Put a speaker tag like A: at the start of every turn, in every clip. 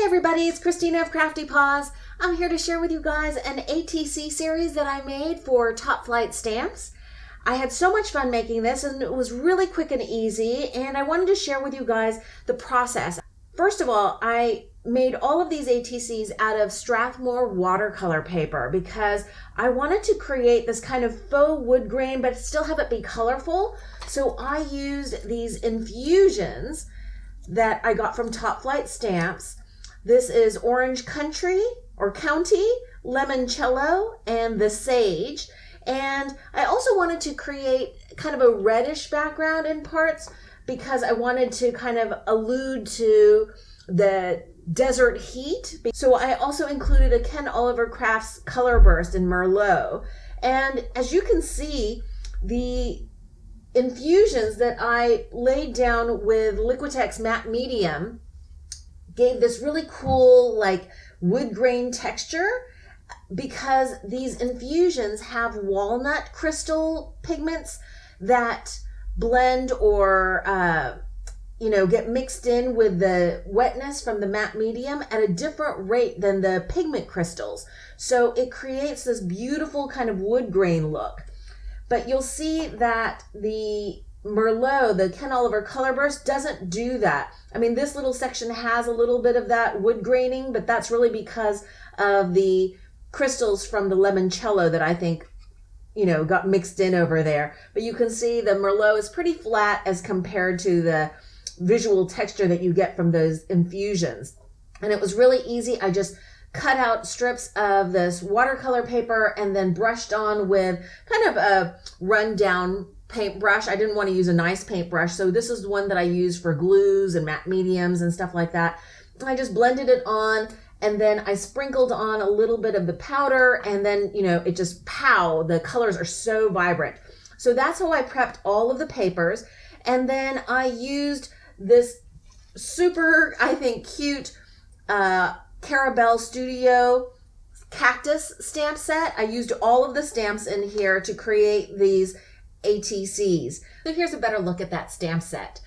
A: everybody, it's Christina of CraftyPaws. I'm here to share with you guys an ATC series that I made for Topflight stamps. I had so much fun making this and it was really quick and easy, and I wanted to share with you guys the process. First of all, I made all of these ATCs out of Strathmore watercolor paper because I wanted to create this kind of faux wood grain but still have it be colorful. So I used these infusions that I got from Topflight stamps. This is Orange Country or County, Limoncello, and the Sage. And I also wanted to create kind of a reddish background in parts because I wanted to kind of allude to the desert heat. So I also included a Ken Oliver Crafts color burst in Merlot. And as you can see, the infusions that I laid down with Liquitex matte medium gave this really cool like wood grain texture because these infusions have walnut crystal pigments that blend or get mixed in with the wetness from the matte medium at a different rate than the pigment crystals. So it creates this beautiful kind of wood grain look. But you'll see that the Merlot, the Ken Oliver color burst, doesn't do that. I mean, this little section has a little bit of that wood graining, but that's really because of the crystals from the limoncello that I think, got mixed in over there. But you can see the Merlot is pretty flat as compared to the visual texture that you get from those infusions. And it was really easy. I just cut out strips of this watercolor paper and then brushed on with kind of a rundown paintbrush. I didn't want to use a nice paintbrush, so this is the one that I use for glues and matte mediums and stuff like that. I just blended it on, and then I sprinkled on a little bit of the powder, and then, it just pow, the colors are so vibrant. So that's how I prepped all of the papers. And then I used this super, I think, cute Carabelle Studio cactus stamp set. I used all of the stamps in here to create these ATCs. So here's a better look at that stamp set.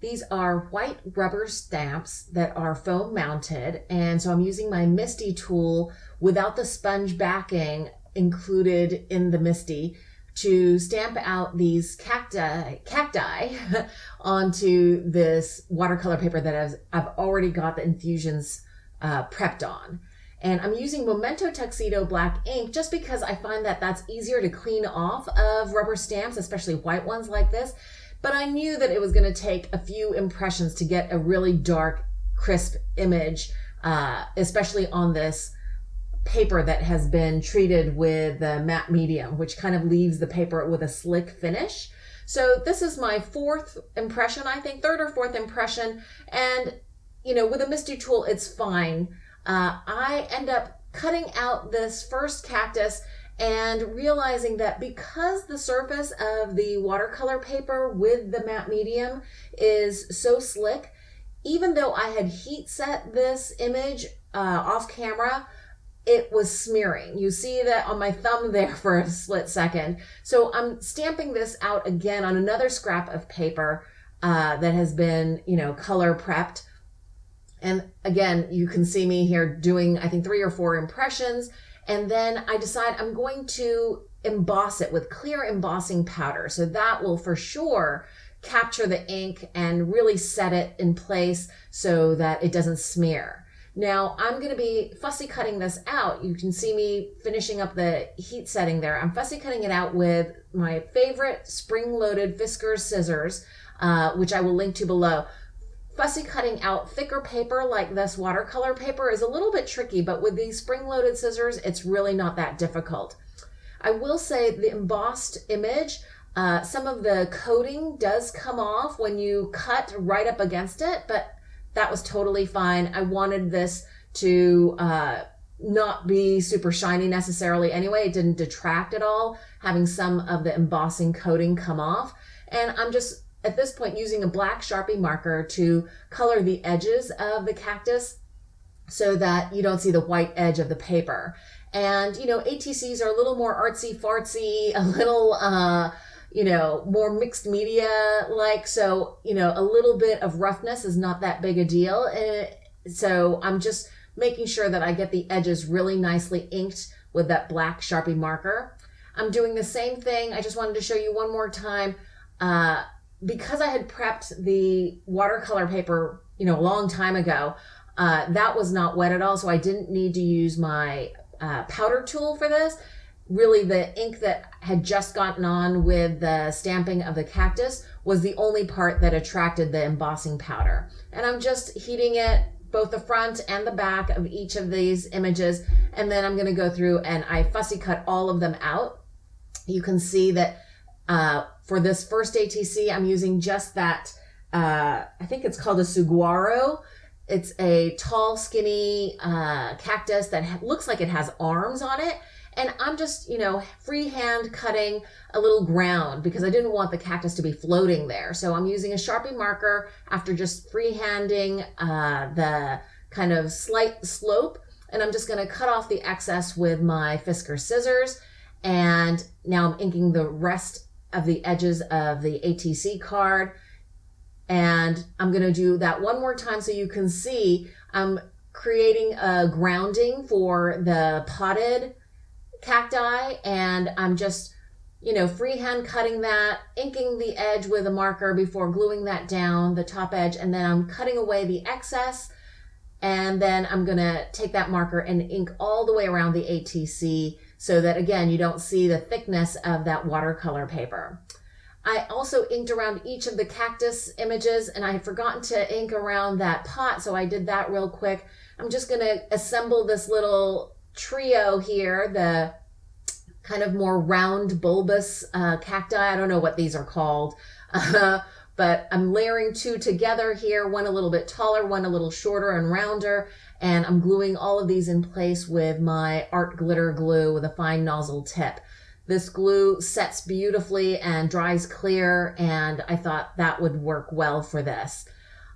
A: These are white rubber stamps that are foam mounted, and so I'm using my MISTI tool without the sponge backing included in the MISTI to stamp out these cacti onto this watercolor paper that I've already got the infusions prepped on. And I'm using Memento Tuxedo black ink just because I find that that's easier to clean off of rubber stamps, especially white ones like this. But I knew that it was going to take a few impressions to get a really dark, crisp image, especially on this paper that has been treated with the matte medium, which kind of leaves the paper with a slick finish. So this is my fourth impression, I think, third or fourth impression. And, with a MISTI tool, it's fine. I end up cutting out this first cactus and realizing that because the surface of the watercolor paper with the matte medium is so slick, even though I had heat set this image off camera, it was smearing. You see that on my thumb there for a split second. So I'm stamping this out again on another scrap of paper that has been, color prepped. And again, you can see me here doing, I think, 3 or 4 impressions. And then I decide I'm going to emboss it with clear embossing powder. So that will for sure capture the ink and really set it in place so that it doesn't smear. Now I'm going to be fussy cutting this out. You can see me finishing up the heat setting there. I'm fussy cutting it out with my favorite spring-loaded Fiskars scissors, which I will link to below. Fussy cutting out thicker paper like this watercolor paper is a little bit tricky, but with these spring-loaded scissors, it's really not that difficult. I will say the embossed image, some of the coating does come off when you cut right up against it, but that was totally fine. I wanted this to not be super shiny necessarily anyway. It didn't detract at all, having some of the embossing coating come off. And I'm just at this point using a black Sharpie marker to color the edges of the cactus so that you don't see the white edge of the paper. And, ATCs are a little more artsy fartsy, a little, more mixed media like, so, a little bit of roughness is not that big a deal. So I'm just making sure that I get the edges really nicely inked with that black Sharpie marker. I'm doing the same thing. I just wanted to show you one more time. Because I had prepped the watercolor paper, a long time ago, that was not wet at all, so I didn't need to use my powder tool for this. Really, the ink that had just gotten on with the stamping of the cactus was the only part that attracted the embossing powder. And I'm just heating it, both the front and the back of each of these images, and then I'm going to go through and I fussy cut all of them out. You can see that for this first ATC, I'm using just that, I think it's called a saguaro. It's a tall, skinny cactus that looks like it has arms on it. And I'm just, freehand cutting a little ground because I didn't want the cactus to be floating there. So I'm using a Sharpie marker after just freehanding the kind of slight slope. And I'm just going to cut off the excess with my Fisker scissors. And now I'm inking the rest of the edges of the ATC card. And I'm going to do that one more time so you can see I'm creating a grounding for the potted cacti, and I'm just, freehand cutting that, inking the edge with a marker before gluing that down, the top edge, and then I'm cutting away the excess, and then I'm going to take that marker and ink all the way around the ATC so that, again, you don't see the thickness of that watercolor paper. I also inked around each of the cactus images, and I had forgotten to ink around that pot, so I did that real quick. I'm just going to assemble this little trio here, the kind of more round bulbous cacti. I don't know what these are called, but I'm layering two together here, one a little bit taller, one a little shorter and rounder, and I'm gluing all of these in place with my art glitter glue with a fine nozzle tip. This glue sets beautifully and dries clear, and I thought that would work well for this.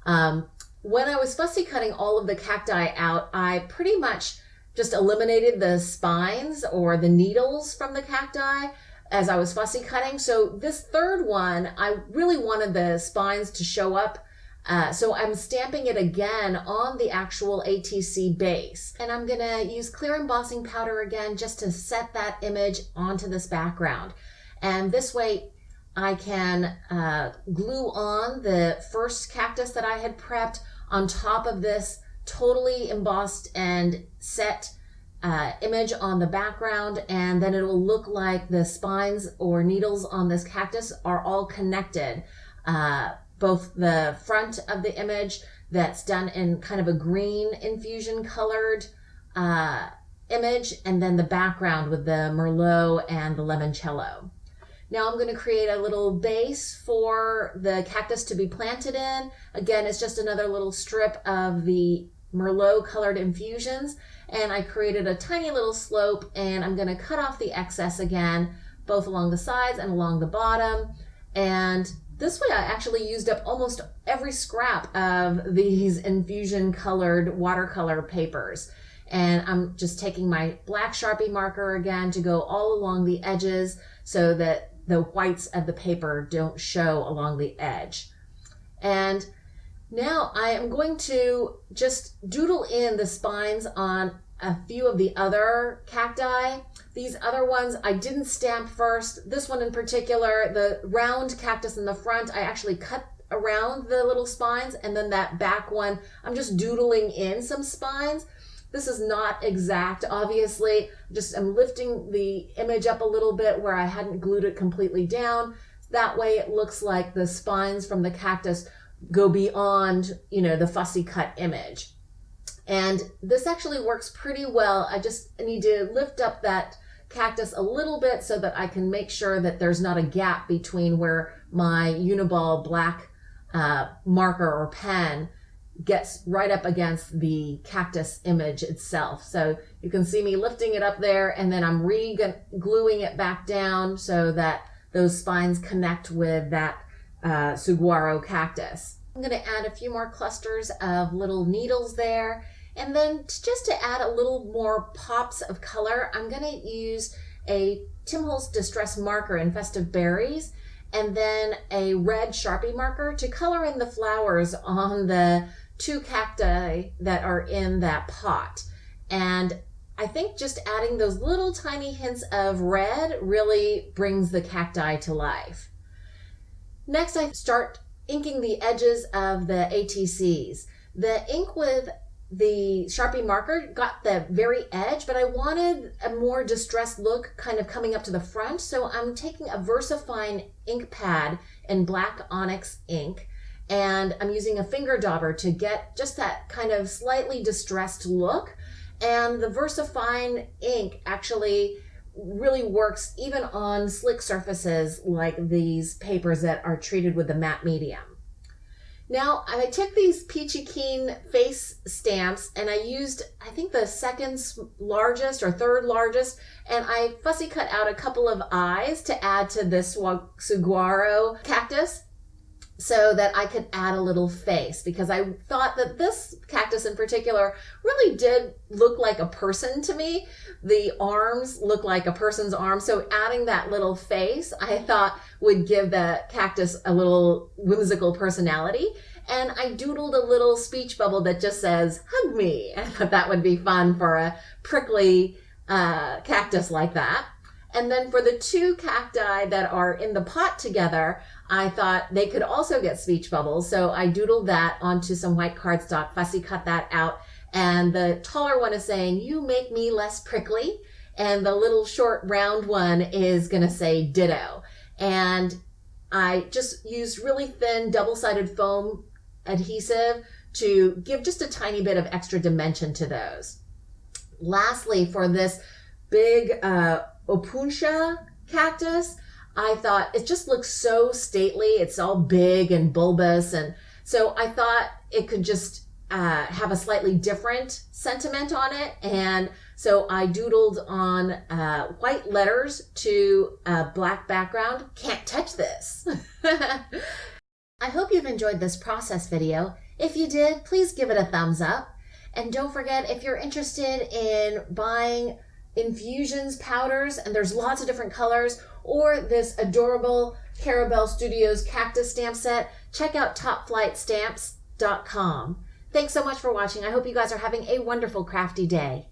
A: When I was fussy cutting all of the cacti out, I pretty much just eliminated the spines or the needles from the cacti as I was fussy cutting. So this third one, I really wanted the spines to show up. So I'm stamping it again on the actual ATC base. And I'm gonna use clear embossing powder again just to set that image onto this background. And this way I can glue on the first cactus that I had prepped on top of this totally embossed and set image on the background, and then it will look like the spines or needles on this cactus are all connected. Both the front of the image that's done in kind of a green infusion colored image, and then the background with the Merlot and the limoncello. Now I'm going to create a little base for the cactus to be planted in. Again, it's just another little strip of the Merlot colored infusions, and I created a tiny little slope, and I'm going to cut off the excess again, both along the sides and along the bottom. And this way I actually used up almost every scrap of these infusion colored watercolor papers. And I'm just taking my black Sharpie marker again to go all along the edges so that the whites of the paper don't show along the edge. And now I am going to just doodle in the spines on a few of the other cacti. These other ones I didn't stamp first. This one in particular, the round cactus in the front, I actually cut around the little spines, and then that back one, I'm just doodling in some spines. This is not exact, obviously. I'm lifting the image up a little bit where I hadn't glued it completely down. That way it looks like the spines from the cactus go beyond, the fussy cut image. And this actually works pretty well. I just need to lift up that cactus a little bit so that I can make sure that there's not a gap between where my Uniball black marker or pen gets right up against the cactus image itself. So you can see me lifting it up there, and then I'm gluing it back down so that those spines connect with that saguaro cactus. I'm going to add a few more clusters of little needles there, and then just to add a little more pops of color, I'm going to use a Tim Holtz Distress marker in Festive Berries, and then a red Sharpie marker to color in the flowers on the two cacti that are in that pot. And I think just adding those little tiny hints of red really brings the cacti to life. Next, I start inking the edges of the ATCs. The ink with the Sharpie marker got the very edge, but I wanted a more distressed look kind of coming up to the front. So I'm taking a VersaFine ink pad in black onyx ink, and I'm using a finger dauber to get just that kind of slightly distressed look. And the VersaFine ink actually really works even on slick surfaces like these papers that are treated with the matte medium. Now I took these Peachy Keen face stamps and I used, I think, the second largest or third largest, and I fussy cut out a couple of eyes to add to this saguaro cactus so that I could add a little face, because I thought that this cactus in particular really did look like a person to me. The arms look like a person's arms, so adding that little face I thought would give the cactus a little whimsical personality. And I doodled a little speech bubble that just says, "Hug me." I thought that would be fun for a prickly cactus like that. And then for the two cacti that are in the pot together, I thought they could also get speech bubbles. So I doodled that onto some white cardstock, fussy cut that out. And the taller one is saying, "You make me less prickly." And the little short round one is gonna say ditto. And I just used really thin double-sided foam adhesive to give just a tiny bit of extra dimension to those. Lastly, for this big Opuntia cactus, I thought it just looks so stately. It's all big and bulbous, and so I thought it could just have a slightly different sentiment on it. And so I doodled on white letters to a black background, "Can't touch this." I hope you've enjoyed this process video. If you did, please give it a thumbs up. And don't forget, if you're interested in buying infusions, powders, and there's lots of different colors, or this adorable Carabelle Studios cactus stamp set, check out topflightstamps.com. Thanks so much for watching. I hope you guys are having a wonderful crafty day.